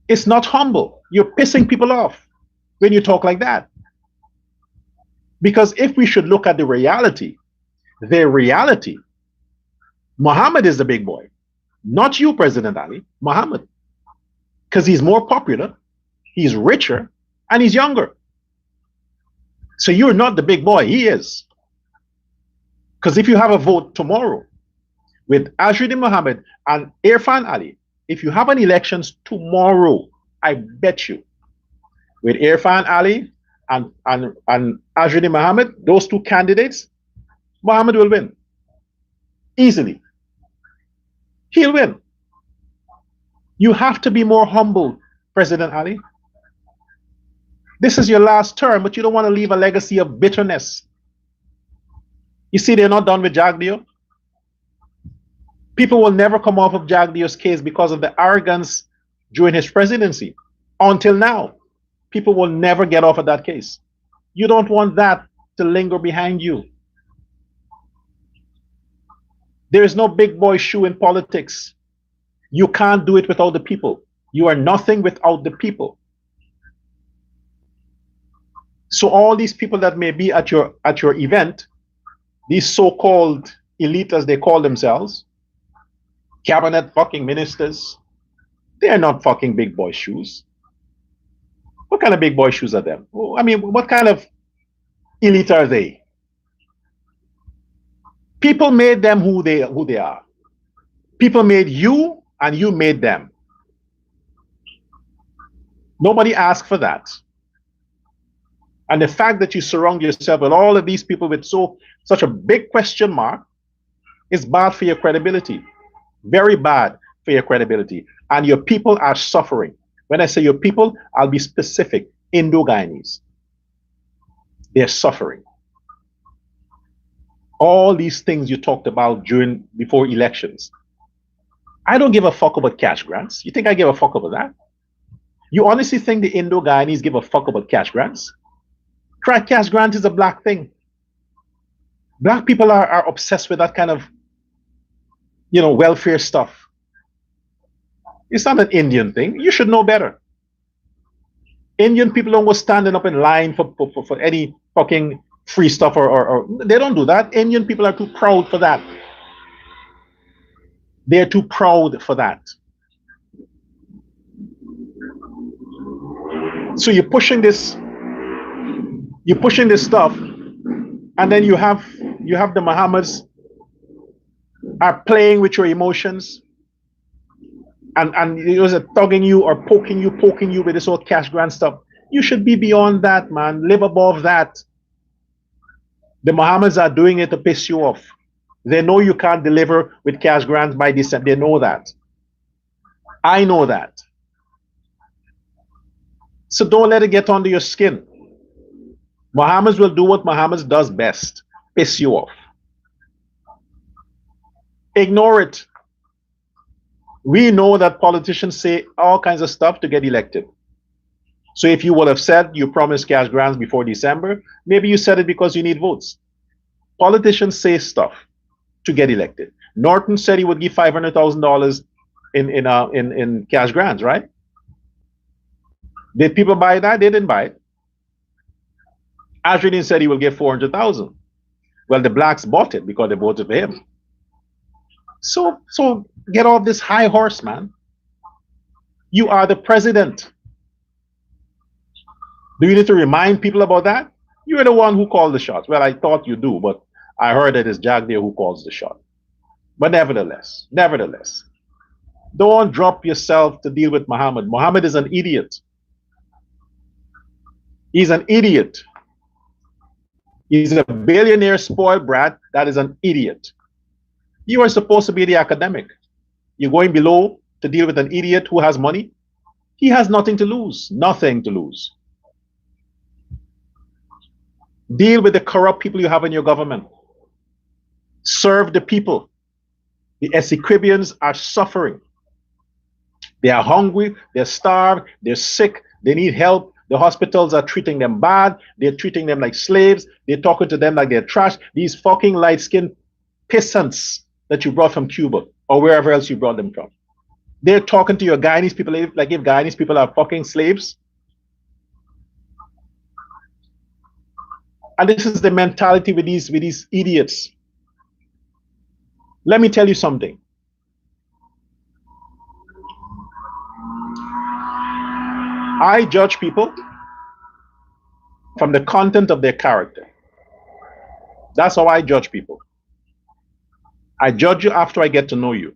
It's not humble. You're pissing people off when you talk like that. Because if we should look at the reality, Muhammad is the big boy. Not you, President Ali, Muhammad. Because he's more popular, he's richer, and he's younger. So you're not the big boy, he is. Because if you have a vote tomorrow with Ashudin Mohammed and Irfan Ali, if you have an elections tomorrow, I bet you, with Irfan Ali and Ashudin Mohammed, those two candidates, Mohammed will win. Easily. He'll win. You have to be more humble, President Ali. This is your last term, but you don't want to leave a legacy of bitterness. You see, they're not done with Jagdeo. People will never come off of Jagdeo's case because of the arrogance during his presidency. Until now, people will never get off of that case. You don't want that to linger behind you. There is no big boy shoe in politics. You can't do it without the people. You are nothing without the people. So all these people that may be at your event, these so-called elite as they call themselves, cabinet fucking ministers, they are not fucking big boy shoes. What kind of big boy shoes are them? I mean, what kind of elite are they? People made them who they are. People made you and you made them. Nobody asked for that. And the fact that you surround yourself with all of these people with such a big question mark is bad for your credibility. Very bad for your credibility. And your people are suffering. When I say your people, I'll be specific. Indo-Guyanese. They're suffering. All these things you talked about before elections. I don't give a fuck about cash grants. You think I give a fuck about that? You honestly think the Indo-Guyanese give a fuck about cash grants? Cash grant is a black thing. Black people are obsessed with that kind of, welfare stuff. It's not an Indian thing. You should know better. Indian people don't go standing up in line for any fucking free stuff or they don't do that. Indian people are too proud for that. They're too proud for that. So you're pushing this stuff, and then you have the Mohammeds are playing with your emotions and it was tugging you or poking you with this whole cash grant stuff. You should be beyond that, man. Live above that. The Mohammeds are doing it to piss you off. They know you can't deliver with cash grants by December. They know that. I know that. So don't let it get under your skin. Mohammeds will do what Mohammeds does best. Piss you off. Ignore it. We know that politicians say all kinds of stuff to get elected. So if you would have said you promised cash grants before December, maybe you said it because you need votes. Politicians say stuff to get elected. Norton said he would give $500,000 in cash grants, right? Did people buy that? They didn't buy it. Ashridin said he will give 400,000. Well, the blacks bought it because they voted for him. So get off this high horse, man. You are the president. Do you need to remind people about that? You're the one who called the shots. Well, I thought you do, but I heard that it's Jack there who calls the shot. But nevertheless, don't drop yourself to deal with Muhammad. Muhammad is an idiot. He's an idiot. He's a billionaire spoiled brat that is an idiot. You are supposed to be the academic. You're going below to deal with an idiot who has money. He has nothing to lose. Nothing to lose. Deal with the corrupt people you have in your government. Serve the people. The Essequibians are suffering. They are hungry, they're starved, they're sick, they need help. The hospitals are treating them bad. They're treating them like slaves. They're talking to them like they're trash. These fucking light-skinned peasants that you brought from Cuba or wherever else you brought them from. They're talking to your Guyanese people like if Guyanese people are fucking slaves. And this is the mentality with these idiots. Let me tell you something. I judge people from the content of their character. That's how I judge people. I judge you after I get to know you.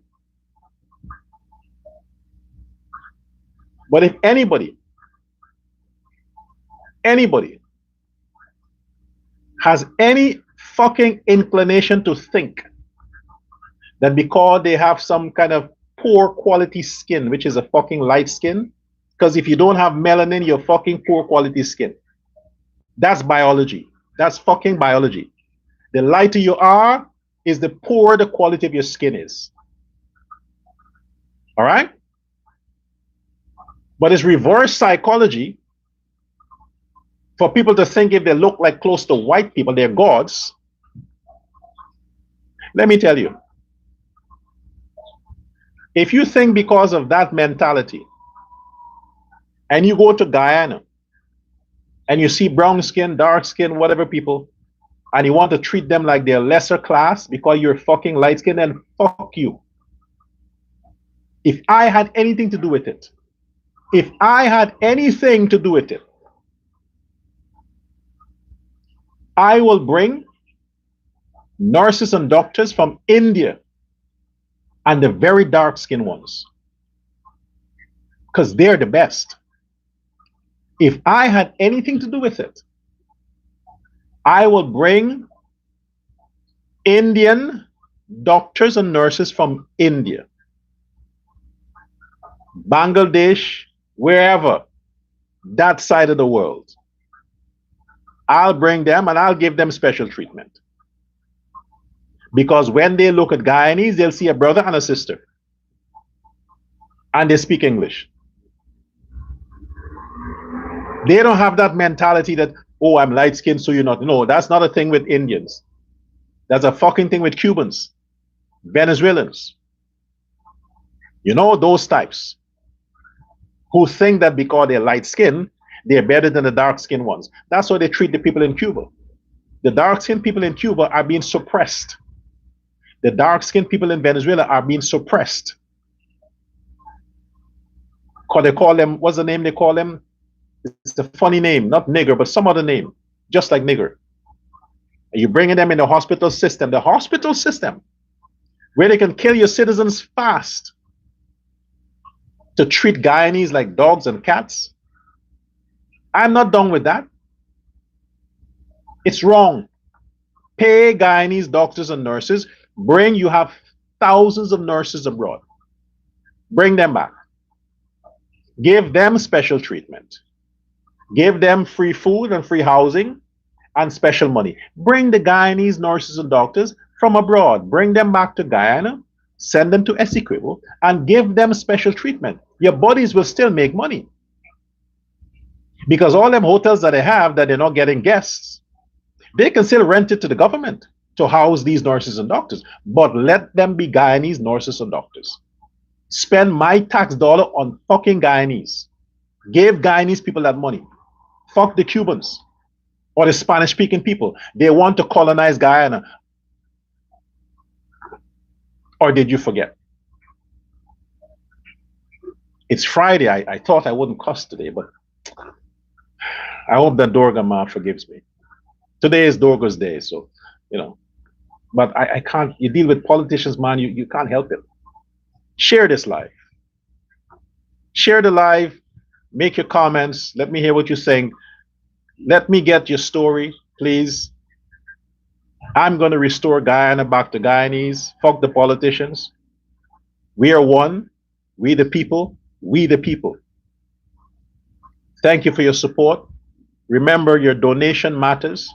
But if anybody has any fucking inclination to think that because they have some kind of poor quality skin, which is a fucking light skin, because if you don't have melanin, you're fucking poor quality skin. That's biology. That's fucking biology. The lighter you are, is the poorer the quality of your skin is. All right? But it's reverse psychology for people to think if they look like close to white people, they're gods. Let me tell you. If you think because of that mentality, and you go to Guyana, and you see brown skin, dark skin, whatever people, and you want to treat them like they're lesser class because you're fucking light skin, then fuck you. If I had anything to do with it, I will bring nurses and doctors from India and the very dark skinned ones, because they're the best. If I had anything to do with it, I will bring Indian doctors and nurses from India, Bangladesh, wherever, that side of the world. I'll bring them and I'll give them special treatment. Because when they look at Guyanese, they'll see a brother and a sister. And they speak English. They don't have that mentality that, oh, I'm light skinned, so you're not. No, that's not a thing with Indians. That's a fucking thing with Cubans, Venezuelans. You know, those types who think that because they're light skinned, they're better than the dark skinned ones. That's how they treat the people in Cuba. The dark skinned people in Cuba are being suppressed. The dark skinned people in Venezuela are being suppressed. They call them, what's the name they call them? It's a funny name, not nigger, but some other name, just like nigger. And you're bringing them in the hospital system, where they can kill your citizens fast to treat Guyanese like dogs and cats. I'm not done with that. It's wrong. Pay Guyanese doctors and nurses. You have thousands of nurses abroad. Bring them back. Give them special treatment. Give them free food and free housing and special money. Bring the Guyanese nurses and doctors from abroad. Bring them back to Guyana. Send them to Essequibo and give them special treatment. Your bodies will still make money. Because all them hotels that they have that they're not getting guests, they can still rent it to the government. to house these nurses and doctors, but let them be Guyanese nurses and doctors. Spend my tax dollar on fucking Guyanese. Give Guyanese people that money. Fuck the Cubans or the Spanish speaking people. They want to colonize Guyana. Or did you forget? It's Friday. I thought I wouldn't cuss today, but I hope that Dorga Ma forgives me. Today is Dorga's day, so, you know. But I can't, you deal with politicians, man, you can't help it. Share this live. Share the live, make your comments, let me hear what you're saying. Let me get your story, please. I'm going to restore Guyana back to Guyanese. Fuck the politicians. We are one. We the people. We the people. Thank you for your support. Remember, your donation matters.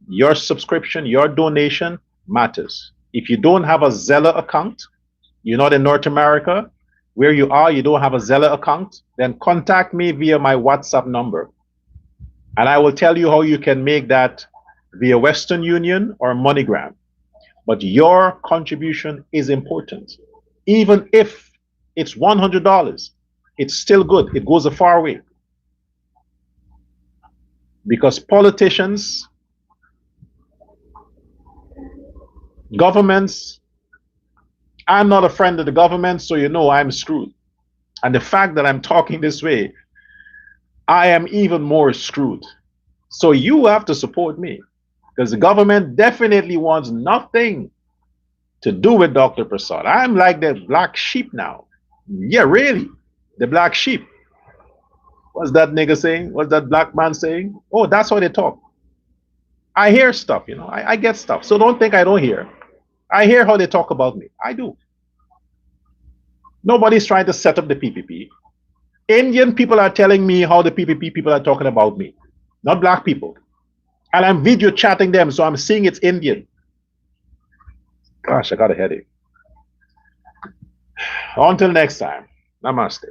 Your subscription, your donation matters. If you don't have a Zella account, you're not in North America, where you are, you don't have a Zella account, then contact me via my WhatsApp number. And I will tell you how you can make that via Western Union or MoneyGram. But your contribution is important. Even if it's $100, it's still good. It goes a far way. Because politicians, governments, I'm not a friend of the government, so you know I'm screwed. And the fact that I'm talking this way, I am even more screwed. So you have to support me, because the government definitely wants nothing to do with Dr. Prasad. I'm like the black sheep now. Yeah, really, the black sheep. What's that nigga saying? What's that black man saying? Oh, that's how they talk. I hear stuff, you know, I get stuff. So don't think I don't hear. I hear how they talk about me. I do. Nobody's trying to set up the PPP. Indian people are telling me how the PPP people are talking about me, not black people. And I'm video chatting them, so I'm seeing it's Indian. Gosh, I got a headache. Until next time, namaste.